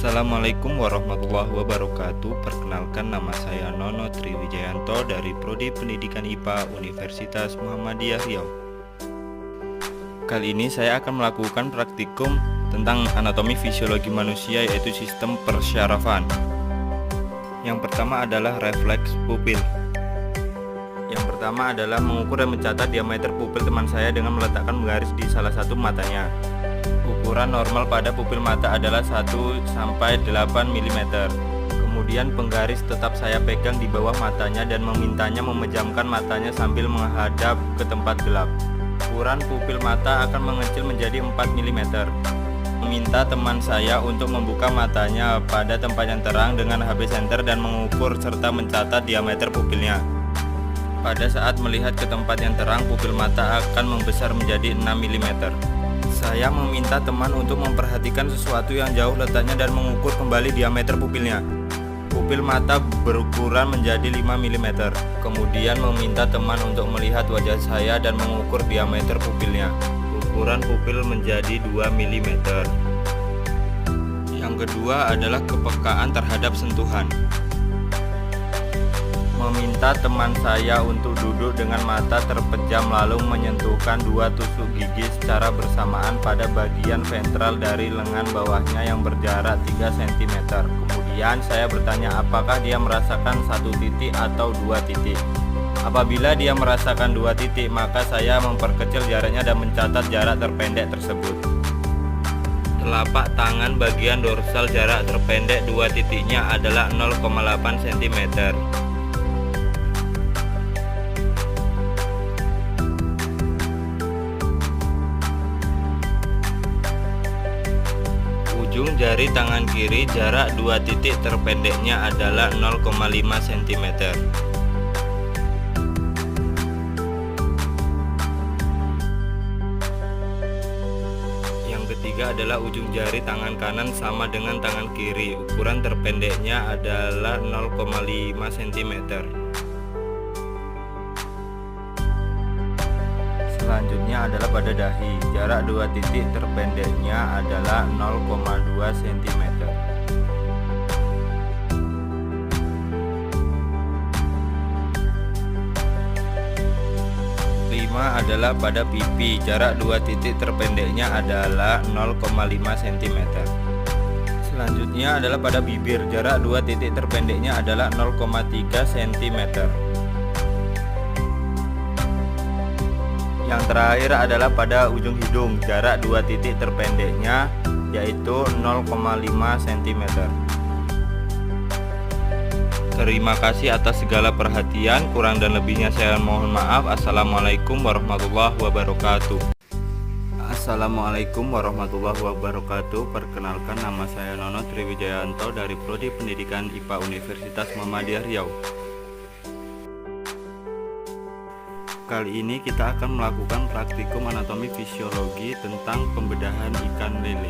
Assalamualaikum warahmatullahi wabarakatuh. Perkenalkan, nama saya Nono Triwijayanto dari Prodi Pendidikan IPA Universitas Muhammadiyah Riau. Kali ini saya akan melakukan praktikum tentang anatomi fisiologi manusia, yaitu sistem persyarafan. Yang pertama adalah refleks pupil. Yang pertama adalah mengukur dan mencatat diameter pupil teman saya dengan meletakkan garis di salah satu matanya. Ukuran normal pada pupil mata adalah 1-8 mm. Kemudian penggaris tetap saya pegang di bawah matanya dan memintanya memejamkan matanya sambil menghadap ke tempat gelap. Ukuran pupil mata akan mengecil menjadi 4 mm. Meminta teman saya untuk membuka matanya pada tempat yang terang dengan HB center dan mengukur serta mencatat diameter pupilnya. Pada saat melihat ke tempat yang terang, pupil mata akan membesar menjadi 6 mm. Saya meminta teman untuk memperhatikan sesuatu yang jauh letaknya dan mengukur kembali diameter pupilnya. Pupil mata berukuran menjadi 5 mm. Kemudian meminta teman untuk melihat wajah saya dan mengukur diameter pupilnya. Ukuran pupil menjadi 2 mm. Yang kedua adalah kepekaan terhadap sentuhan. Meminta teman saya untuk duduk dengan mata terpejam lalu menyentuhkan 2 tusuk gigi secara bersamaan pada bagian ventral dari lengan bawahnya yang berjarak 3 cm. Kemudian saya bertanya apakah dia merasakan 1 titik atau 2 titik. Apabila dia merasakan 2 titik, maka saya memperkecil jaraknya dan mencatat jarak terpendek tersebut. Telapak tangan bagian dorsal jarak terpendek 2 titiknya adalah 0,8 cm. Ujung jari tangan kiri jarak 2 titik terpendeknya adalah 0,5 cm. Yang ketiga adalah ujung jari tangan kanan sama dengan tangan kiri. Ukuran terpendeknya adalah 0,5 cm. Selanjutnya adalah pada dahi. Jarak 2 titik terpendeknya adalah 0,2 cm. Lima adalah pada pipi. Jarak 2 titik terpendeknya adalah 0,5 cm. Selanjutnya adalah pada bibir. Jarak 2 titik terpendeknya adalah 0,3 cm. Yang terakhir adalah pada ujung hidung. Jarak 2 titik terpendeknya yaitu 0,5 cm. Terima kasih atas segala perhatian. Kurang dan lebihnya saya mohon maaf. Assalamualaikum warahmatullahi wabarakatuh. Assalamualaikum warahmatullahi wabarakatuh. Perkenalkan, nama saya Nono Triwijayanto dari Prodi Pendidikan IPA Universitas Muhammadiyah Riau. Kali ini kita akan melakukan praktikum anatomi fisiologi tentang pembedahan ikan lele.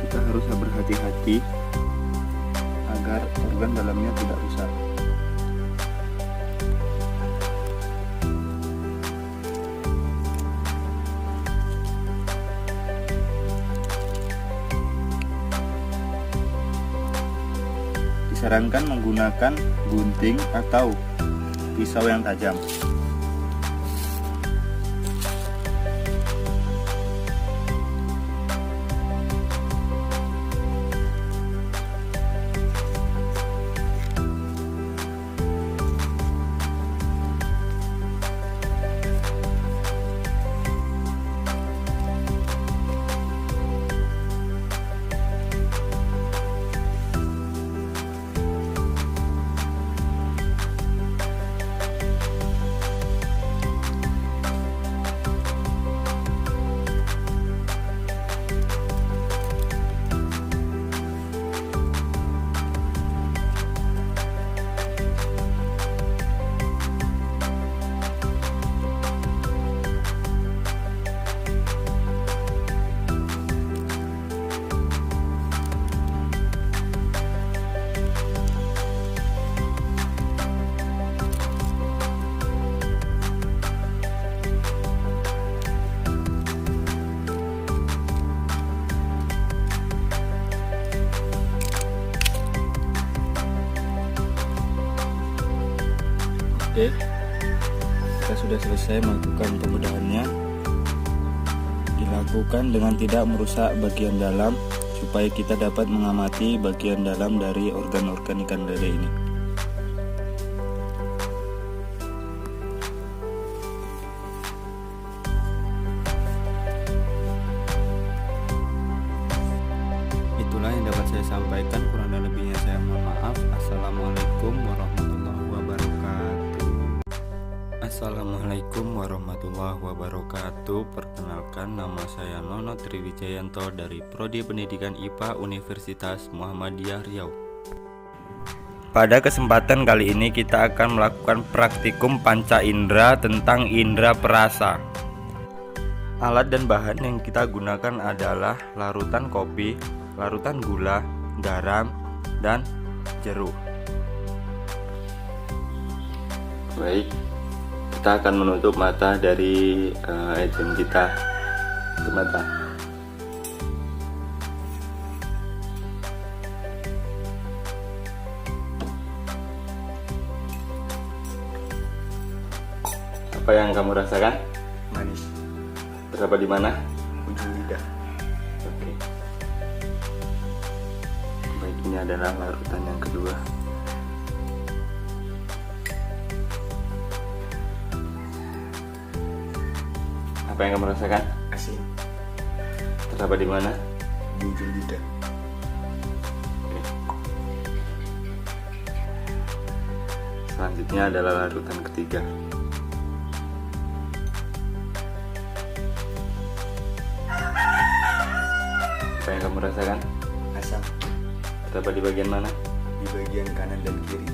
Kita harus berhati-hati agar organ dalamnya tidak rusak. Disarankan menggunakan gunting atau pisau yang tajam. Oke, kita sudah selesai melakukan pembedahannya. Dilakukan dengan tidak merusak bagian dalam supaya kita dapat mengamati bagian dalam dari organ-organ ikan lele ini. Itulah yang dapat saya sampaikan, kurang dan lebihnya saya mohon maaf. Assalamualaikum warahmatullahi wabarakatuh. Assalamualaikum warahmatullahi wabarakatuh. Perkenalkan, nama saya Nono Triwijayanto dari Prodi Pendidikan IPA Universitas Muhammadiyah Riau. Pada kesempatan kali ini kita akan melakukan praktikum panca indera tentang indera perasa. Alat dan bahan yang kita gunakan adalah larutan kopi, larutan gula, garam, dan jeruk. Baik, kita akan menutup mata dari agent kita. Tutup mata. Apa yang kamu rasakan? Manis. Terdapat di mana? Ujung lidah. Oke. Baik, ini adalah larutan yang kedua. Apa yang kamu rasakan? Asin. Terdapat di mana? Di ujung lidah. Oke. Selanjutnya adalah larutan ketiga. Apa yang kamu rasakan? Asam. Terdapat di bagian mana? Di bagian kanan dan kiri.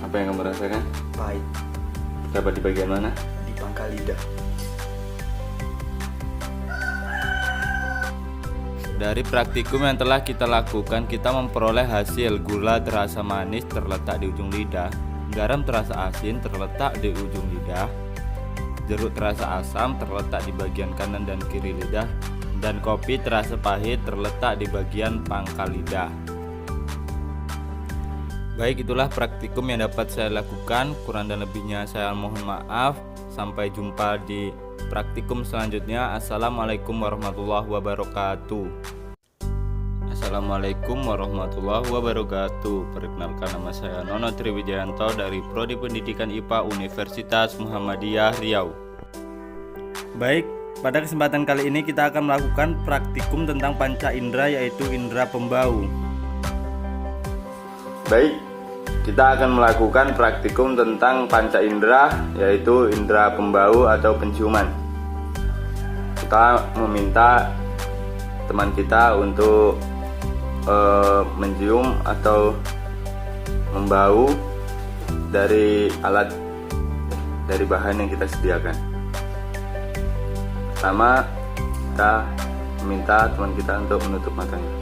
Apa yang kamu rasakan? Pahit. Terdapat di bagian mana? Di pangkal lidah. Dari praktikum yang telah kita lakukan, kita memperoleh hasil gula terasa manis terletak di ujung lidah, garam terasa asin terletak di ujung lidah, jeruk terasa asam terletak di bagian kanan dan kiri lidah, dan kopi terasa pahit terletak di bagian pangkal lidah. Baik, itulah praktikum yang dapat saya lakukan. Kurang dan lebihnya saya mohon maaf. Sampai jumpa di praktikum selanjutnya. Assalamualaikum warahmatullahi wabarakatuh. Assalamualaikum warahmatullahi wabarakatuh. Perkenalkan, nama saya Nono Triwijayanto dari Prodi Pendidikan IPA Universitas Muhammadiyah Riau. Baik, pada kesempatan kali ini kita akan melakukan praktikum tentang panca indera, yaitu indera pembau. Baik, kita akan melakukan praktikum tentang panca indera, yaitu indera pembau atau penciuman. Kita meminta teman kita untuk mencium atau membau dari bahan yang kita sediakan. Pertama, kita meminta teman kita untuk menutup matanya.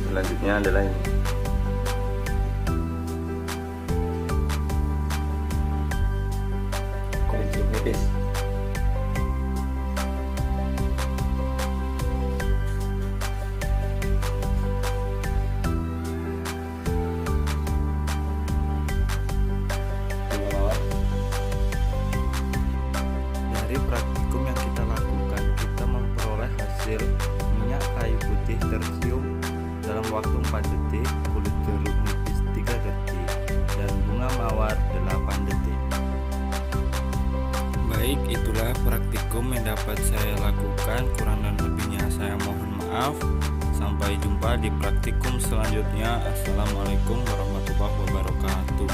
Selanjutnya adalah ini. Kulit nipis. Dari praktikum yang kita lakukan, kita memperoleh hasil minyak kayu putih tercium dalam waktu 4 detik, kulit jeruk nipis 3 detik, dan bunga mawar 8 detik. Baik, itulah praktikum yang dapat saya lakukan. Kurang dan lebihnya saya mohon maaf. Sampai jumpa di praktikum selanjutnya. Assalamualaikum warahmatullahi wabarakatuh.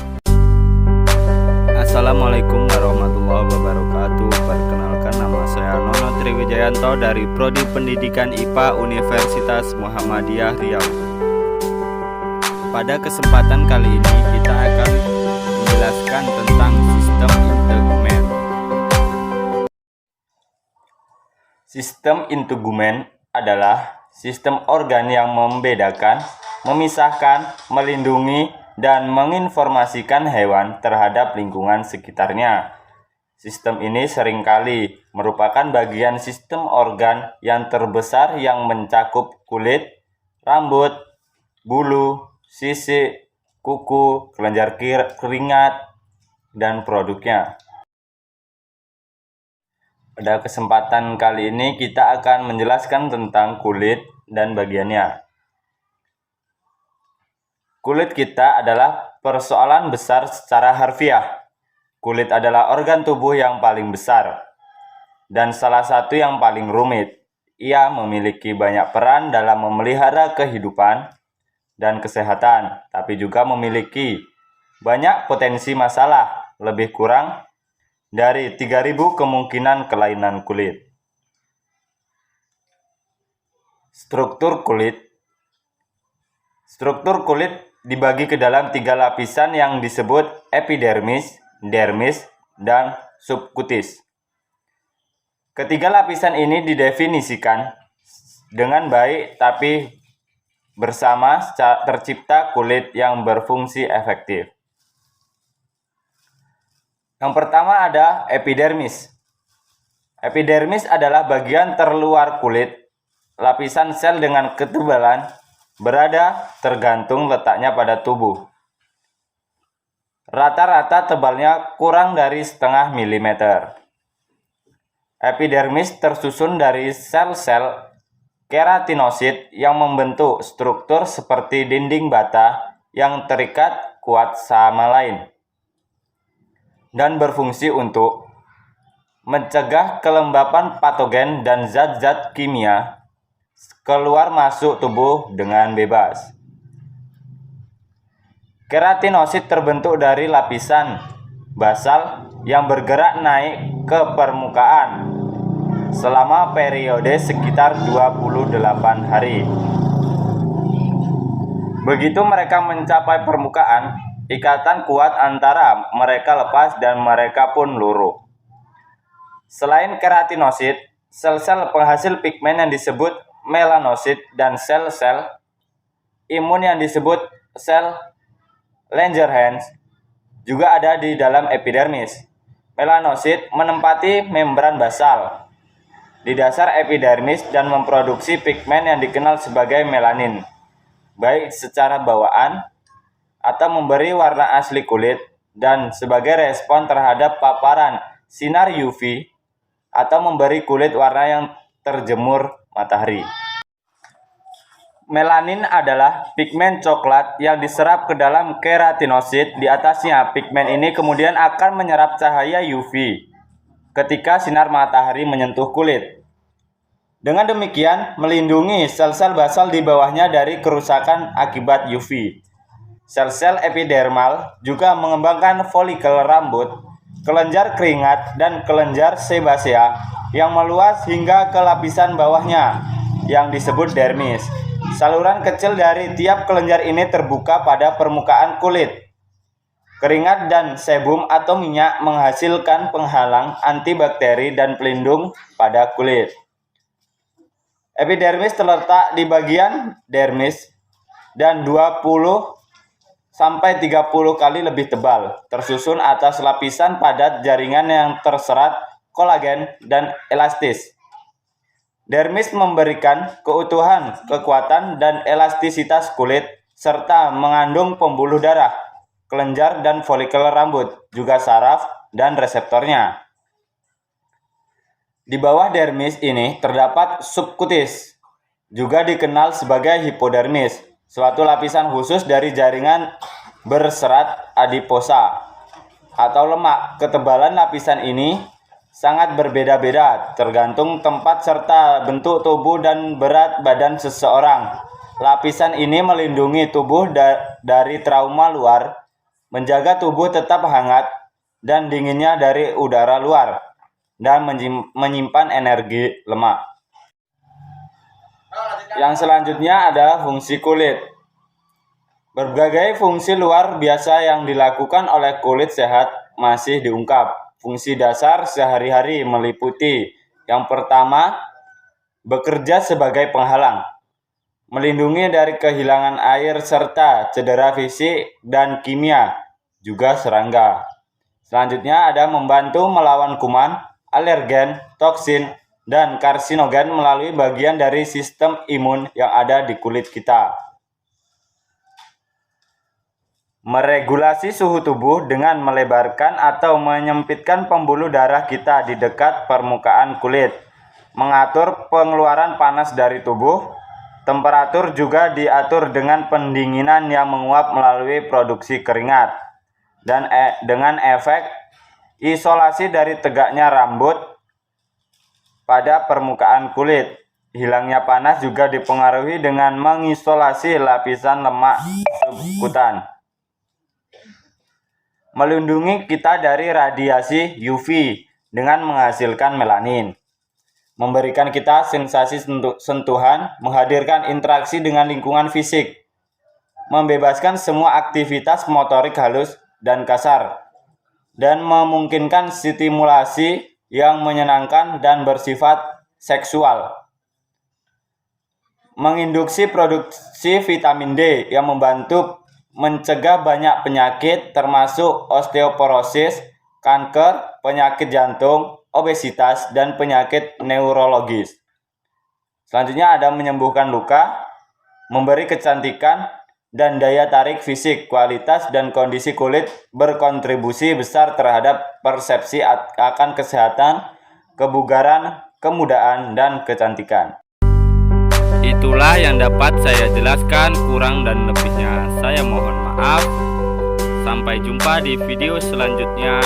Assalamualaikum warahmatullahi wabarakatuh. Perkenalkan, nama saya Nono Triwijayanto dari Prodi Pendidikan IPA Universitas Muhammadiyah Riau. Pada kesempatan kali ini kita akan menjelaskan tentang sistem integumen. Sistem integumen adalah sistem organ yang membedakan, memisahkan, melindungi, dan menginformasikan hewan terhadap lingkungan sekitarnya. Sistem ini seringkali merupakan bagian sistem organ yang terbesar yang mencakup kulit, rambut, bulu, sisik, kuku, kelenjar keringat, dan produknya. Pada kesempatan kali ini kita akan menjelaskan tentang kulit dan bagiannya. Kulit kita adalah persoalan besar secara harfiah. Kulit adalah organ tubuh yang paling besar dan salah satu yang paling rumit. Ia memiliki banyak peran dalam memelihara kehidupan dan kesehatan, tapi juga memiliki banyak potensi masalah, lebih kurang dari 3.000 kemungkinan kelainan kulit. Struktur kulit. Struktur kulit dibagi ke dalam 3 lapisan yang disebut epidermis, dermis, dan subkutis. Ketiga lapisan ini didefinisikan dengan baik, tapi bersama tercipta kulit yang berfungsi efektif. Yang pertama ada epidermis. Epidermis adalah bagian terluar kulit. Lapisan sel dengan ketebalan berada tergantung letaknya pada tubuh. Rata-rata tebalnya kurang dari setengah milimeter. Epidermis tersusun dari sel-sel keratinosit yang membentuk struktur seperti dinding bata yang terikat kuat sama lain dan berfungsi untuk mencegah kelembapan patogen dan zat-zat kimia keluar masuk tubuh dengan bebas. Keratinosit terbentuk dari lapisan basal yang bergerak naik ke permukaan selama periode sekitar 28 hari. Begitu mereka mencapai permukaan, ikatan kuat antara mereka lepas dan mereka pun luruh. Selain keratinosit, sel-sel penghasil pigmen yang disebut melanosit dan sel-sel imun yang disebut sel Langerhans juga ada di dalam epidermis. Melanosit menempati membran basal di dasar epidermis dan memproduksi pigmen yang dikenal sebagai melanin, baik secara bawaan atau memberi warna asli kulit dan sebagai respon terhadap paparan sinar UV atau memberi kulit warna yang terjemur matahari. Melanin adalah pigmen coklat yang diserap ke dalam keratinosit. Di atasnya, pigmen ini kemudian akan menyerap cahaya UV ketika sinar matahari menyentuh kulit. Dengan demikian, melindungi sel-sel basal di bawahnya dari kerusakan akibat UV. Sel-sel epidermal juga mengembangkan folikel rambut, kelenjar keringat, dan kelenjar sebasea yang meluas hingga ke lapisan bawahnya yang disebut dermis. Saluran kecil dari tiap kelenjar ini terbuka pada permukaan kulit. Keringat dan sebum atau minyak menghasilkan penghalang, antibakteri, dan pelindung pada kulit. Epidermis terletak di bagian dermis dan 20 sampai 30 kali lebih tebal, tersusun atas lapisan padat jaringan yang terserat kolagen dan elastis. Dermis memberikan keutuhan, kekuatan, dan elastisitas kulit, serta mengandung pembuluh darah, kelenjar dan folikel rambut, juga saraf dan reseptornya. Di bawah dermis ini terdapat subkutis, juga dikenal sebagai hipodermis, suatu lapisan khusus dari jaringan berserat adiposa atau lemak. Ketebalan lapisan ini sangat berbeda-beda tergantung tempat serta bentuk tubuh dan berat badan seseorang. Lapisan ini melindungi tubuh dari trauma luar, menjaga tubuh tetap hangat dan dinginnya dari udara luar, dan menyimpan energi lemak. Yang selanjutnya adalah fungsi kulit. Berbagai fungsi luar biasa yang dilakukan oleh kulit sehat masih diungkap. Fungsi dasar sehari-hari meliputi yang pertama, bekerja sebagai penghalang, melindungi dari kehilangan air serta cedera fisik dan kimia, juga serangga. Selanjutnya ada membantu melawan kuman, alergen, toksin, dan karsinogen melalui bagian dari sistem imun yang ada di kulit kita. Meregulasi suhu tubuh dengan melebarkan atau menyempitkan pembuluh darah kita di dekat permukaan kulit. Mengatur pengeluaran panas dari tubuh. Temperatur juga diatur dengan pendinginan yang menguap melalui produksi keringat. Dan dengan efek isolasi dari tegaknya rambut pada permukaan kulit. Hilangnya panas juga dipengaruhi dengan mengisolasi lapisan lemak subkutan. Melindungi kita dari radiasi UV dengan menghasilkan melanin. Memberikan kita sensasi sentuhan, menghadirkan interaksi dengan lingkungan fisik. Membebaskan semua aktivitas motorik halus dan kasar. Dan memungkinkan stimulasi yang menyenangkan dan bersifat seksual. Menginduksi produksi vitamin D yang membantu mencegah banyak penyakit termasuk osteoporosis, kanker, penyakit jantung, obesitas, dan penyakit neurologis. Selanjutnya ada menyembuhkan luka, memberi kecantikan, dan daya tarik fisik, kualitas, dan kondisi kulit berkontribusi besar terhadap persepsi akan kesehatan, kebugaran, kemudaan, dan kecantikan. Itulah yang dapat saya jelaskan, kurang dan lebihnya saya mohon maaf. Sampai jumpa di video selanjutnya.